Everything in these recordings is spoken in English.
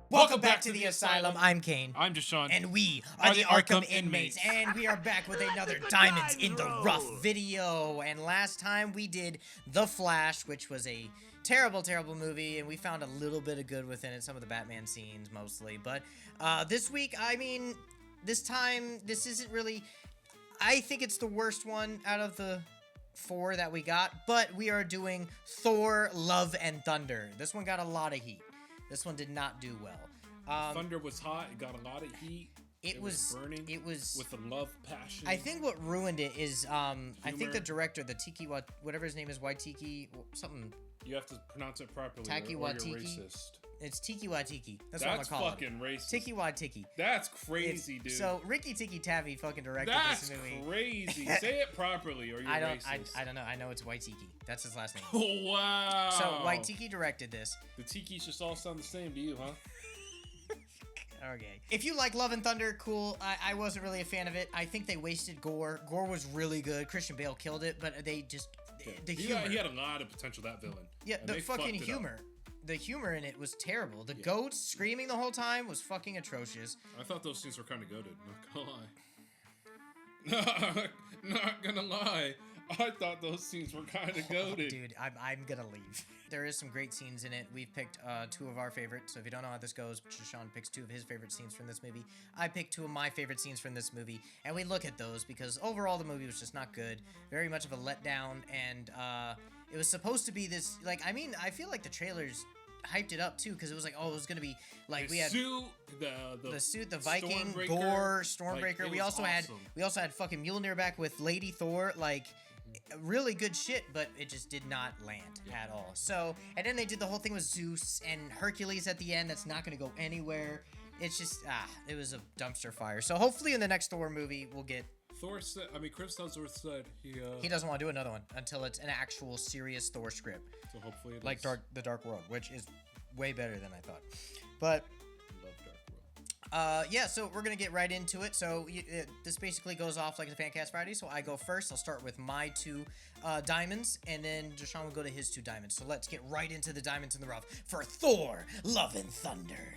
Welcome back to the Asylum. I'm Kane. I'm Deshaun. And we are the Arkham Inmates. And we are back with another Diamonds in the Rough video. And last time we did The Flash, which was a terrible, terrible movie. And we found a little bit of good within it. Some of the Batman scenes, mostly. But this week, I mean, this time, this isn't really... I think it's the worst one out of the 4 that we got. But we are doing Thor, Love, and Thunder. This one got a lot of heat. This one did not do well. Thunder was hot. It got a lot of heat. It was burning. It was with the love passion. I think what ruined it is I think the director, the Tiki whatever his name is, Waitiki something. You have to pronounce it properly. Taki or Watiki. You're racist. It's Tiki Watiki. That's what I'm gonna call it. That's fucking racist. Tiki Watiki. That's crazy, dude. So Ricky Tiki Tavi fucking directed this movie. That's crazy. Say it properly, or you're racist. I don't know. I know it's Waitiki. That's his last name. Oh wow. So Waitiki directed this. The Tikis just all sound the same to you, huh? Okay. If you like Love and Thunder, cool. I wasn't really a fan of it. I think they wasted Gore. Gore was really good. Christian Bale killed it, but they just... The humor. He had a lot of potential, that villain. Yeah, the fucking humor. The humor in it was terrible. The goats screaming the whole time was fucking atrocious. I thought those scenes were kind of goated, not gonna lie. Not gonna lie. I thought those scenes were kind of goated. Dude, I'm gonna leave. There is some great scenes in it. We've picked 2 of our favorites. So if you don't know how this goes, Sean picks 2 of his favorite scenes from this movie. I picked 2 of my favorite scenes from this movie. And we look at those because overall the movie was just not good. Very much of a letdown. And it was supposed to be this, like, I mean, I feel like the trailers hyped it up too, because it was like, oh, it was gonna be like we had the suit, the Viking, Gore, Stormbreaker. Like, we also had fucking Mjolnir back with Lady Thor, like really good shit, but it just did not land at all. So, and then they did the whole thing with Zeus and Hercules at the end. That's not gonna go anywhere. It's just it was a dumpster fire. So hopefully in the next Thor movie we'll get. Thor said, Chris Hemsworth said he doesn't want to do another one until it's an actual serious Thor script. So hopefully it like The Dark World, which is way better than I thought. But love Dark World. Yeah, so we're gonna get right into it. So this basically goes off like a Fancast Friday. So I go first. I'll start with my 2 diamonds, and then Deshaun will go to his 2 diamonds. So let's get right into the diamonds in the rough for Thor: Love and Thunder.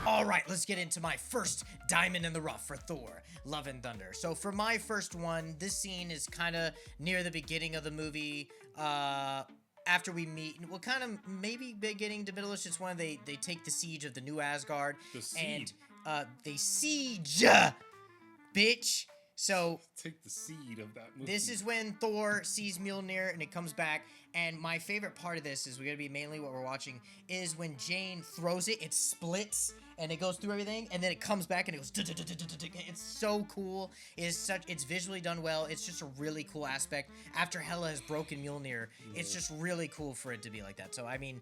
All right, let's get into my first diamond in the rough for Thor: Love and Thunder. So for my first one, this scene is kind of near the beginning of the movie. After we meet, well, kind of maybe beginning to middle. It's just when they take the siege of the New Asgard. The siege. And they siege, bitch. So take the seed of that movie. This is when Thor sees Mjolnir and it comes back. And my favorite part of this is we're gonna be mainly what we're watching is when Jane throws it, it splits and it goes through everything, and then it comes back and it goes. It's so cool. It's visually done well. It's just a really cool aspect. After Hela has broken Mjolnir, it's just really cool for it to be like that. So I mean,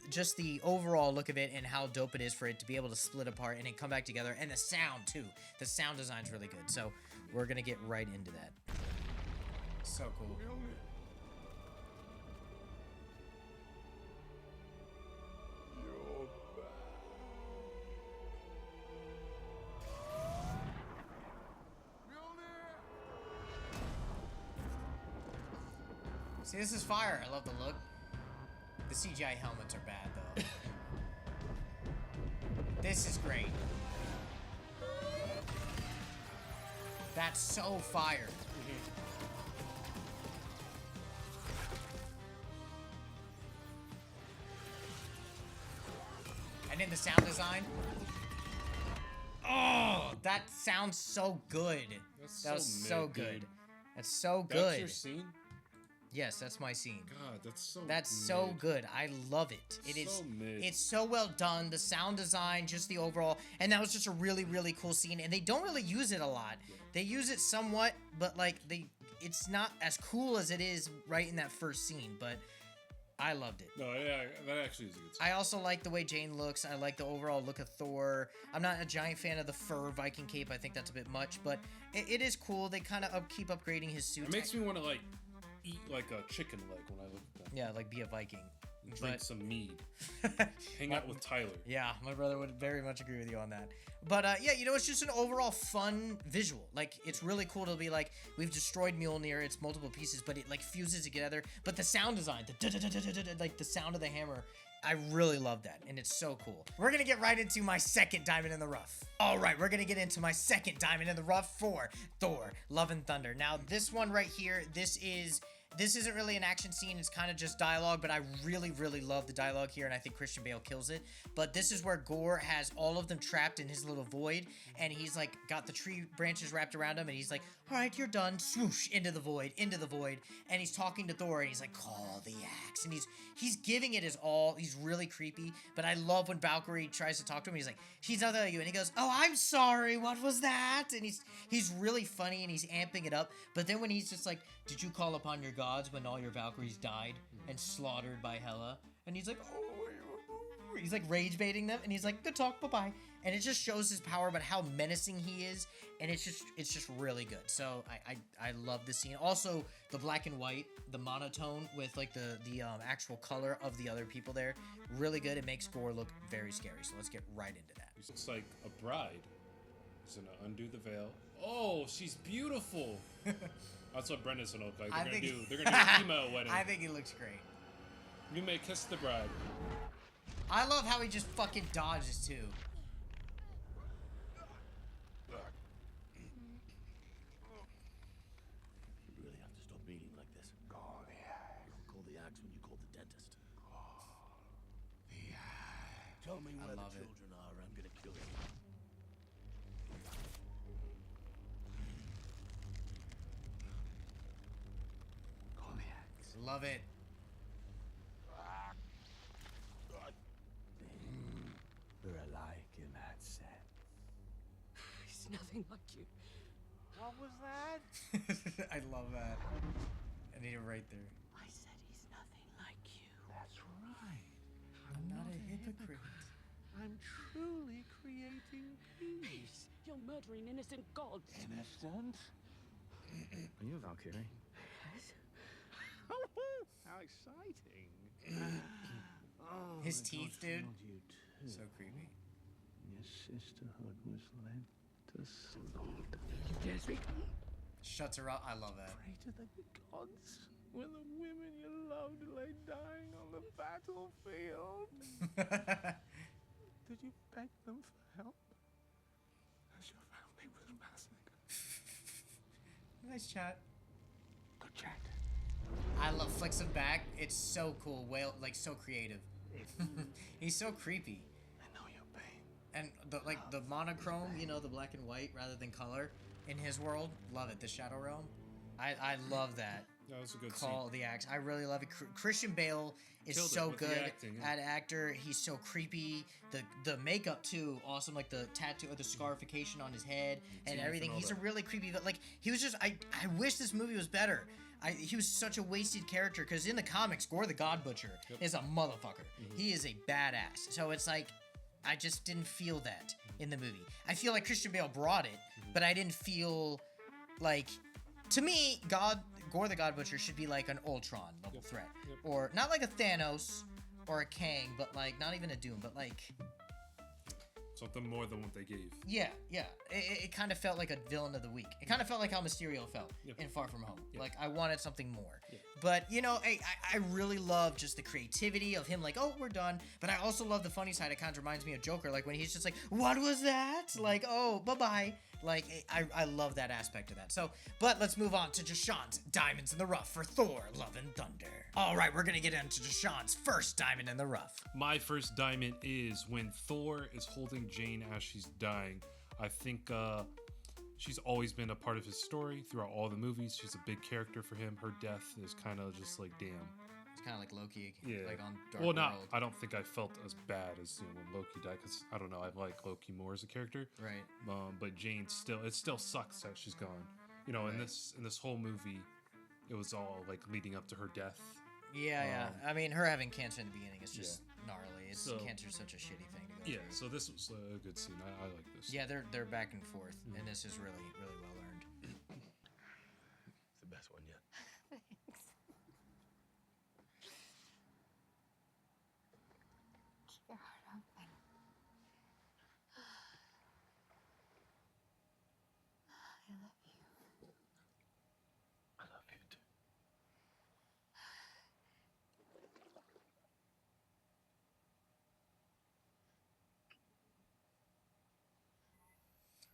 just the overall look of it and how dope it is for it to be able to split apart and then come back together, and the sound too. The sound design's really good. So we're gonna get right into that. So cool. See, this is fire. I love the look. The CGI helmets are bad, though. This is great. That's so fire. And then the sound design. Oh, that sounds so good. That was so good. Dude. That's so good. That's your scene? Yes, that's my scene. God, that's so good. I love it. It's so well done. The sound design, just the overall, and that was just a really, really cool scene. And they don't really use it a lot. They use it somewhat, but like it's not as cool as it is right in that first scene. But I loved it. No, yeah, that actually is a good scene. I also like the way Jane looks. I like the overall look of Thor. I'm not a giant fan of the fur Viking cape. I think that's a bit much, but it is cool. They kind of keep upgrading his suit. It makes me want to like eat like a chicken leg when I look at that. Yeah, like be a Viking. and drink But- some mead. Hang out with Tyler. Yeah, my brother would very much agree with you on that. But yeah, you know, it's just an overall fun visual. Like, it's really cool to be like, we've destroyed Mjolnir, it's multiple pieces, but it like fuses together. But the sound design, like the sound of the hammer, I really love that, and it's so cool. We're gonna get right into my second diamond in the rough. All right, we're gonna get into my second diamond in the rough for Thor: Love and Thunder. Now, this one right here, this isn't really an action scene, it's kind of just dialogue, but I really, really love the dialogue here, and I think Christian Bale kills it. But this is where Gore has all of them trapped in his little void, and he's like got the tree branches wrapped around him, and he's like, all right, you're done, swoosh, into the void, and he's talking to Thor, and he's like, call the axe, and he's giving it his all. He's really creepy, but I love when Valkyrie tries to talk to him, he's like, she's not that you, and he goes, oh, I'm sorry, what was that? And he's really funny, and he's amping it up, but then when he's just like, did you call upon your gods when all your Valkyries died and slaughtered by Hela? And he's like, oh, he's like rage baiting them, and he's like, good talk, bye-bye. And it just shows his power, but how menacing he is, and it's just really good. So I love this scene. Also, the black and white, the monotone with like the actual color of the other people there, really good. It makes Gore look very scary. So let's get right into that. He looks like a bride. He's gonna undo the veil. Oh, she's beautiful. That's what Brenda's gonna look like. They're gonna do an emo wedding. I think he looks great. You may kiss the bride. I love how he just fucking dodges too. You really have to stop beating like this. Call the axe. Call the axe when you call the dentist. Call the axe. Tell me where the children are, or I'm gonna kill you. Call the axe. Love it. We're alike in that sense. He's nothing like you. What was that? I love that. I need it right there. I said he's nothing like you. That's right. I'm not a hypocrite. I'm truly creating peace. Peace. You're murdering innocent gods. Innocent? Are you a Valkyrie? Yes. How exciting. His teeth, dude. You too. So creepy. Your sisterhood was led to slaughter. You dare speak? Shuts her up. I love that. Pray to the gods when the women you loved lay dying on the battlefield. Did you beg them for help? As your family was massacred. Nice chat. Good chat. I love flicks him back. It's so cool. Whale, like so creative. He's so creepy. I know your pain. And the monochrome, you know, the black and white rather than color in his world. Love it. The Shadow Realm. I love that. That was a good Call the axe. I really love it. Christian Bale is Killed it so with the good acting, yeah. at actor. He's so creepy. The makeup too, awesome. Like the tattoo or the scarification on his head and Teeth everything. and all He's a that. really creepy. But like he was just. I wish this movie was better. He was such a wasted character because in the comics, Gore the God Butcher is a motherfucker. He is a badass. So it's like, I just didn't feel that in the movie. I feel like Christian Bale brought it, but I didn't feel like, to me, Gore the God Butcher should be like an Ultron level threat. Or not like a Thanos or a Kang, but like not even a Doom, but like, Something more than what they gave. yeah. It kind of felt like a villain of the week. It kind of felt like how Mysterio felt in Far From Home. Like I wanted something more. But you know, I really love just the creativity of him. Like, oh, we're done. But I also love the funny side. It kind of reminds me of Joker. Like when he's just like, what was that? Like, oh, bye bye. Like I love that aspect of that. So, but let's move on to Jashan's Diamonds in the Rough for Thor: Love and Thunder. All right, we're gonna get into Jashan's first diamond in the rough. My first diamond is when Thor is holding Jane as she's dying. I think she's always been a part of his story throughout all the movies. She's a big character for him. Her death is kind of just like, damn. It's kind of like Loki, Yeah. like on Dark Well, not. World. I don't think I felt as bad as when Loki died, because I don't know. I like Loki more as a character. Right. But Jane it still sucks that she's gone. You know, in this whole movie, it was all like leading up to her death. Yeah. I mean, her having cancer in the beginning is just gnarly. Cancer's such a shitty thing to go Yeah. through. So this was a good scene. I like this. Yeah, they're back and forth, and this is really, really well earned. It's the best one yet.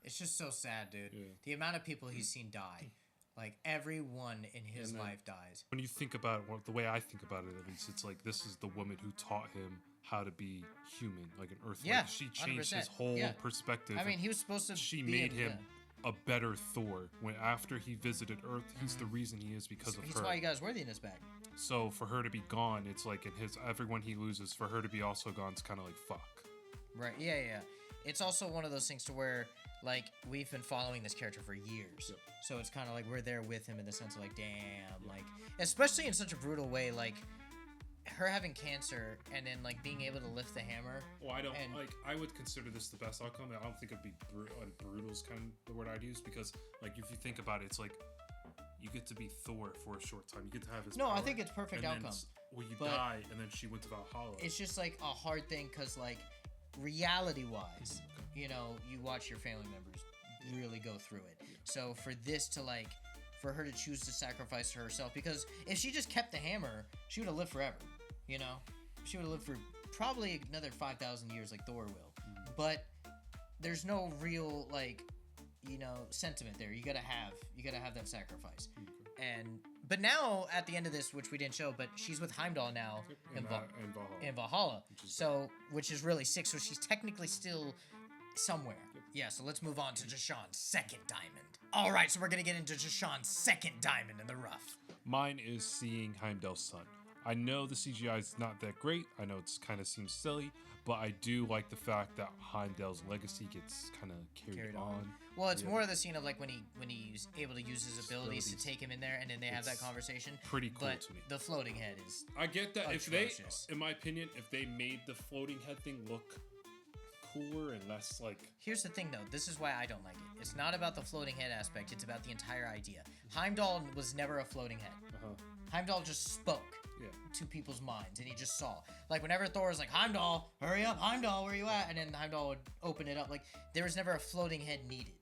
It's just so sad, dude. Yeah. The amount of people he's seen die. Like, everyone in his And then- life dies. When you think about it, the way I think about it, at least, it's like this is the woman who taught him how to be human, like an Earth. Yeah, Like, she changed his 100%. whole Yeah. perspective. I mean, he was supposed to she be made in- him a better Thor. When after he visited Earth, he's the reason he is because of He's her. why he got his worthiness back. So for her to be gone, it's like in his everyone he loses, for her to be also gone, it's kind of like fuck. Right. Yeah, yeah. It's also one of those things to where, like, we've been following this character for years. Yep. So it's kind of like we're there with him in the sense of, like, damn. Like, especially in such a brutal way, like, her having cancer and then, like, being able to lift the hammer. Well, I don't And- like. I would consider this the best outcome. I don't think it'd be brutal is kind of the word I'd use, because like if you think about it, it's like you get to be Thor for a short time. You get to have his. No, I power, think it's perfect and then outcome. Well, you But- die, and then she went to Valhalla. It's just, like, a hard thing because, like, reality-wise, you know, you watch your family members really go through it. So for this to, like, for her to choose to sacrifice herself, because if she just kept the hammer, she would have lived forever, you know? She would have lived for probably another 5,000 years like Thor will. But there's no real, like, you know, sentiment there. You gotta have that sacrifice. But now, at the end of this, which we didn't show, but she's with Heimdall now in Valhalla. Valhalla. is So, which is really sick. So she's technically still somewhere. Yeah, so let's move on to Jashawn's second diamond. All right, so we're going to get into Jashawn's second diamond in the rough. Mine is seeing Heimdall's son. I know the CGI is not that great. I know it's kind of seems silly, but I do like the fact that Heimdall's legacy gets kind of carried on. Well, it's Yeah. more of the scene of, like, when he's able to use his abilities to Abilities. take him in there, and then they have that It's conversation. pretty cool But to me. the floating head is... I get that Atrocious. in my opinion, if they made the floating head thing look cooler and less like Here's the thing, though. This is why I don't like it. It's not about the floating head aspect. It's about the entire idea. Heimdall was never a floating head. Heimdall just spoke yeah. to people's minds, and he just saw. Like, whenever Thor was like, Heimdall, hurry up, Heimdall, where you at? And then Heimdall would open it up. Like, there was never a floating head needed.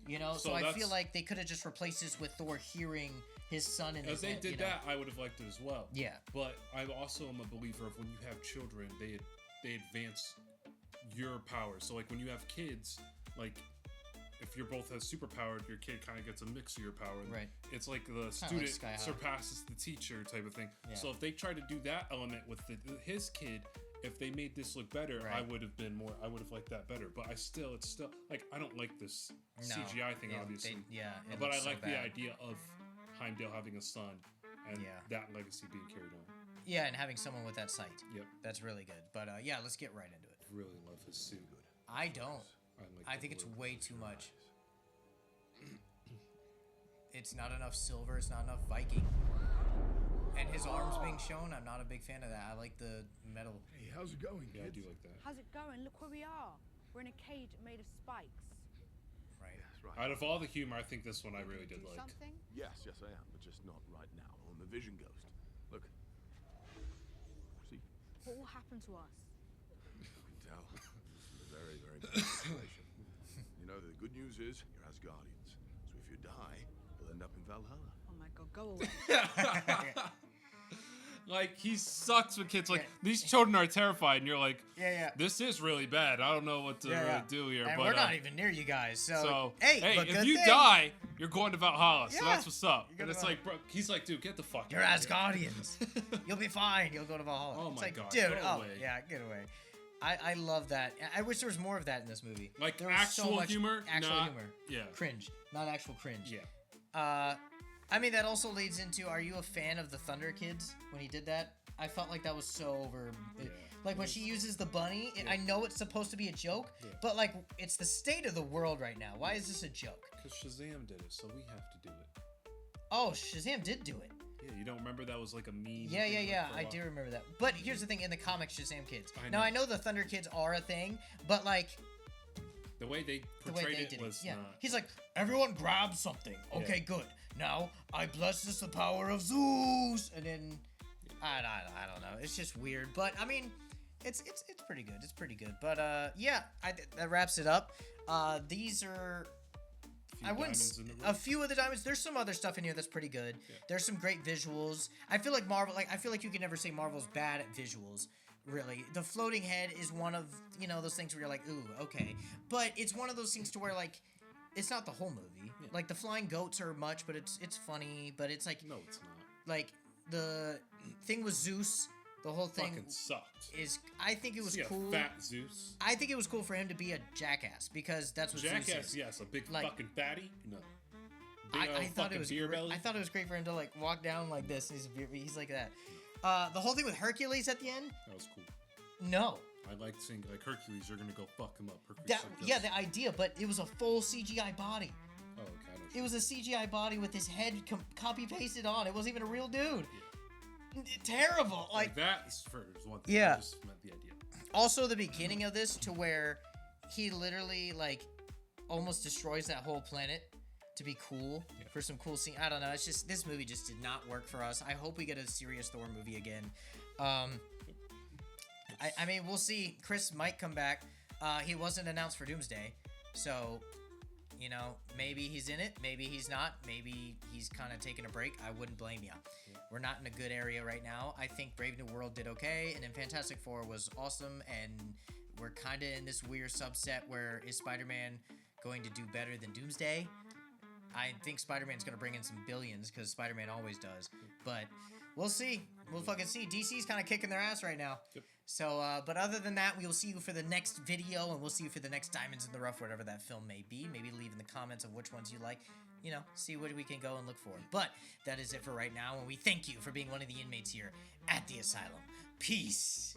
You know? So I feel that's- like they could have just replaced this with Thor hearing his son in If his they head, did you know? that, I would have liked it as well. Yeah. But I also am a believer of when you have children, they advance your powers. So like when you have kids, like if you're both has superpowered, your kid kind of gets a mix of your power. And Right. It's like the like student Sky High. surpasses the teacher type of thing. Yeah. So if they tried to do that element with his kid, if they made this look better, I Right. would have been more. I would have liked that better. But it's still like I don't like this CGI thing, obviously. It But I looks so like the bad. idea of Heimdall having a son and Yeah. that legacy being carried on. Yeah, and having someone with that sight. Yep. That's really good. But yeah, let's get right into it. Really love his suit. I don't. like I the think it's look. way too much. It's not enough silver. It's not enough Viking. And his arms being shown, I'm not a big fan of that. I like the metal. Hey, how's it going, Yeah, I kids? do like that. How's it going? Look where we are. We're in a cage made of spikes. Right. That's right. Out of all the humor, I think this one I really did Do like. something? Yes, yes, I am, but just not right now. I'm a vision ghost. Look. See, What will happen to us? you can tell. It's a very, very bad situation. You know, the good news is you're Asgardians. So if you die, you'll end up in Valhalla. Oh my god, go away. Like he sucks with kids. Like Yeah. these children are terrified, and you're like, Yeah. this is really bad. I don't know what to really do here. And but we're not even near you guys. So, so hey, but if good you thing, die, you're going to Valhalla. So Yeah. that's what's up. You're And it's gonna- like, bro, he's like, dude, get the fuck. you're out of here. Asgardians. You'll be fine. You'll go to Valhalla. Oh It's my like, God, dude. go Oh, away. yeah, get away. I love that. I wish there was more of that in this movie. Like there was actual humor, Actual not- humor. Yeah. Cringe, not actual cringe. Yeah. I mean, that also leads into, are you a fan of the Thunder Kids when he did that? I felt like that was so over. Like when she uses the bunny, I know it's supposed to be a joke, but like it's the state of the world right now. Why is this a joke? Because Shazam did it, so we have to do it. Oh, Shazam did do it. Yeah, you don't remember that was like a meme? Yeah, thing, like, for a I while? do remember that. But here's the thing, in the comics, Shazam Kids. I Now, know. I know the Thunder Kids are a thing, but like, The way they the portrayed way they it did was it. Yeah. not. He's like, everyone grab something. Okay, good. Now, I bless this the power of Zeus. And then, I don't know. It's just weird. But, I mean, it's pretty good. It's pretty good. But, yeah, that wraps it up. These are... Few I wouldn't. diamonds in the A rough. few of the diamonds. There's some other stuff in here that's pretty good. There's some great visuals. I feel like Marvel. I feel like you can never say Marvel's bad at visuals. Really, the floating head is one of those things where you're like, ooh, okay. But it's one of those things to where like it's not the whole movie. Yeah. Like the flying goats are much, but it's funny. But it's like No, it's not. like the thing with Zeus. The whole thing Fucking sucked. is. I think it was See a cool. fat Zeus. I think it was cool for him to be a jackass because that's what Zeus Jackass, is. yes. A big Like- fucking fatty? No. Big I old thought fucking it was beer great. belly? I thought it was great for him to like walk down like this. He's like that. The whole thing with Hercules at the end. That was cool. No. I liked seeing, like, Hercules, you're gonna go fuck him up. Hercules That like this. yeah, the idea, but it was a full CGI body. Oh, okay. I know what It was a CGI body with his head copy pasted on. It wasn't even a real dude. Terrible. like Like that is one thing. Yeah. I just meant the idea. also the beginning of this to where he literally like almost destroys that whole planet to be cool for some cool scene. I don't know. It's just this movie just did not work for us. I hope we get a serious Thor movie again. I mean, we'll see. Chris might come back. He wasn't announced for Doomsday, so you know maybe he's in it, maybe he's not, maybe he's kind of taking a break. I wouldn't blame you. We're not in a good area right now. I think Brave New World did okay, and then Fantastic Four was awesome, and we're kind of in this weird subset where is Spider-Man going to do better than Doomsday? I think Spider-Man's going to bring in some billions because Spider-Man always does, but we'll see. We'll fucking see. DC's kind of kicking their ass right now. Yep. So, but other than that, we'll see you for the next video, and we'll see you for the next Diamonds in the Rough, whatever that film may be. Maybe leave in the comments of which ones you like. You know, see what we can go and look for. But that is it for right now, and we thank you for being one of the inmates here at the Asylum. Peace.